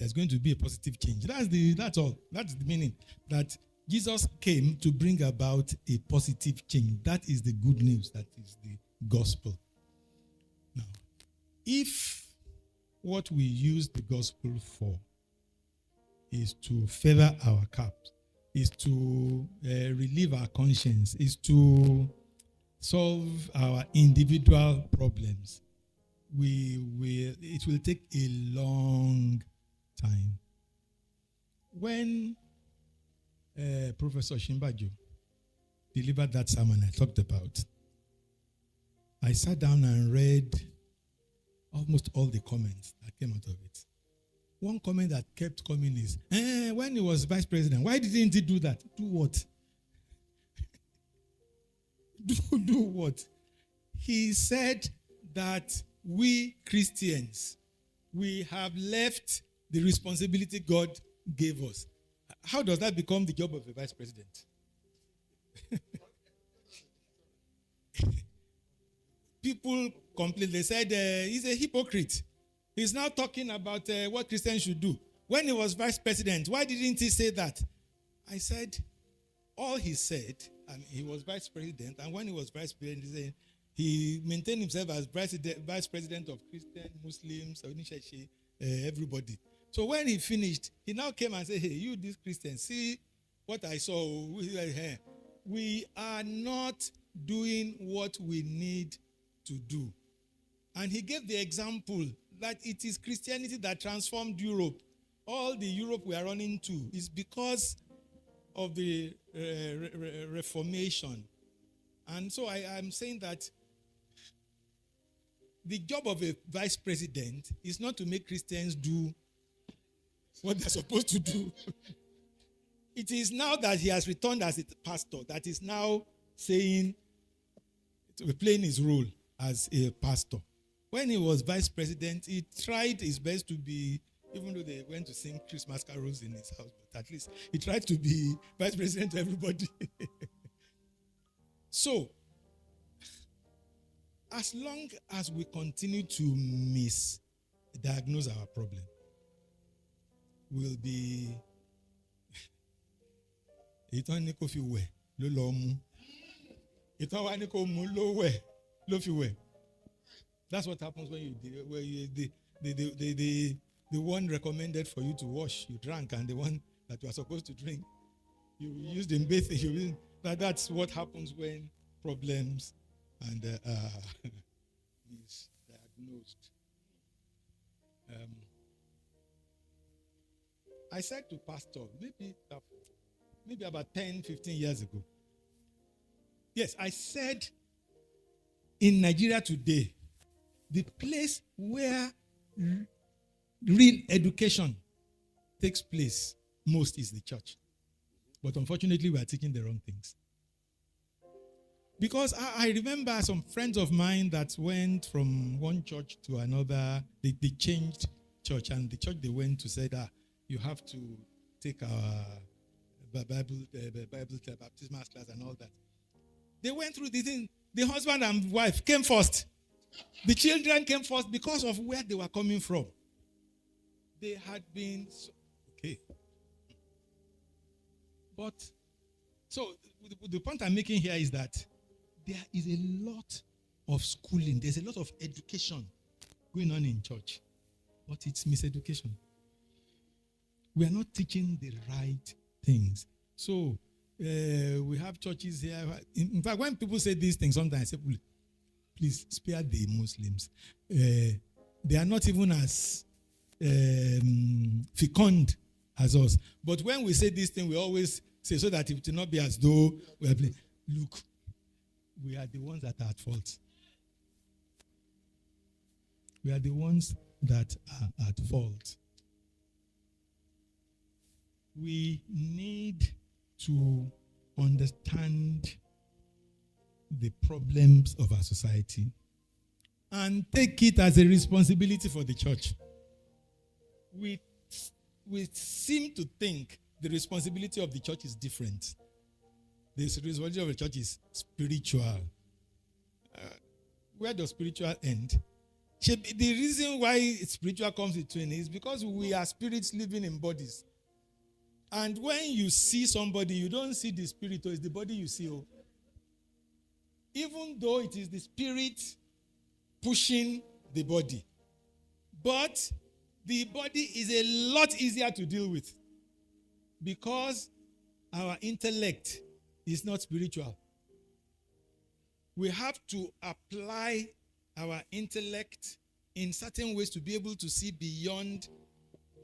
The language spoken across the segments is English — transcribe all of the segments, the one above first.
there's going to be a positive change. That's all. That's the meaning. That Jesus came to bring about a positive change. That is the good news. That is the gospel. Now, if what we use the gospel for is to feather our caps, is to relieve our conscience, is to solve our individual problems, it will take a long time. When Professor Shimbajo delivered that sermon I talked about, I sat down and read almost all the comments that came out of it. One comment that kept coming is, when he was vice president, why didn't he do that? Do what? do what? He said that we Christians, we have left the responsibility God gave us. How does that become the job of a vice president? People complain. They said he's a hypocrite. He's now talking about what Christians should do. When he was vice president, why didn't he say that? I said, all he said, and he was vice president, and when he was vice president, he maintained himself as vice president of Christian, Muslims, everybody. So when he finished, he now came and said, hey, you these Christians, see what I saw. We are not doing what we need to do. And he gave the example that it is Christianity that transformed Europe. All the Europe we are running to is because of the Reformation. And so I am saying that the job of a vice president is not to make Christians do what they're supposed to do. It is now that he has returned as a pastor that is now saying, playing his role as a pastor. When he was vice president, he tried his best to be, even though they went to sing Christmas carols in his house, but at least he tried to be vice president to everybody. So, as long as we continue to misdiagnose our problem, we'll be that's what happens when the one recommended for you to wash, you drank, and the one that you are supposed to drink, you used in bathing. That's what happens when problems and misdiagnosed. I said to Pastor, maybe about 10, 15 years ago. Yes, I said, in Nigeria today, the place where real education takes place most is the church. But unfortunately, we are taking the wrong things. Because I remember some friends of mine that went from one church to another. They changed church, and the church they went to said, you have to take our Bible baptismal class and all that. They went through the thing. The husband and wife came first. The children came first because of where they were coming from. They had been okay. But so the point I'm making here is that there is a lot of schooling. There's a lot of education going on in church, but it's miseducation. We are not teaching the right things. So we have churches here. In fact, when people say these things, sometimes I say, please spare the Muslims. They are not even as fecund as us. But when we say this thing, we always say so that it will not be as though we are playing. Look, we are the ones that are at fault. We are the ones that are at fault. We need to understand the problems of our society and take it as a responsibility for the church. We seem to think the responsibility of the church is different. The responsibility of the church is spiritual. Where does spiritual end? The reason why spiritual comes between is because we are spirits living in bodies. And when you see somebody, you don't see the spirit, or it's the body you see. Oh. Even though it is the spirit pushing the body. But the body is a lot easier to deal with because our intellect is not spiritual. We have to apply our intellect in certain ways to be able to see beyond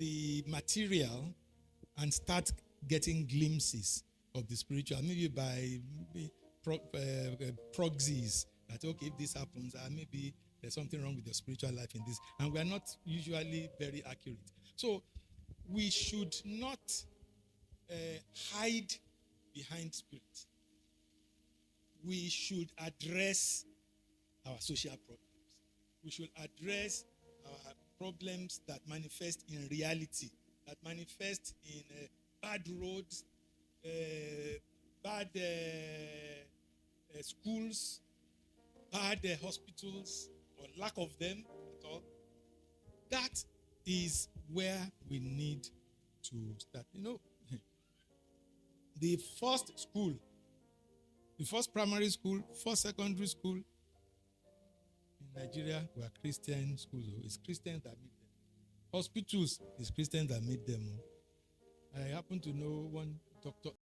the material and start getting glimpses of the spiritual, maybe by proxies, that, okay, if this happens, maybe there's something wrong with your spiritual life in this. And we are not usually very accurate. So we should not hide behind spirit. We should address our social problems. We should address our problems that manifest in reality, that manifest in bad roads, bad schools, bad hospitals, or lack of them at all. That is where we need to start. You know, the first school, the first primary school, first secondary school in Nigeria were Christian schools. It's Christians that made them. Hospitals, it's Christians that made them. I happen to know one doctor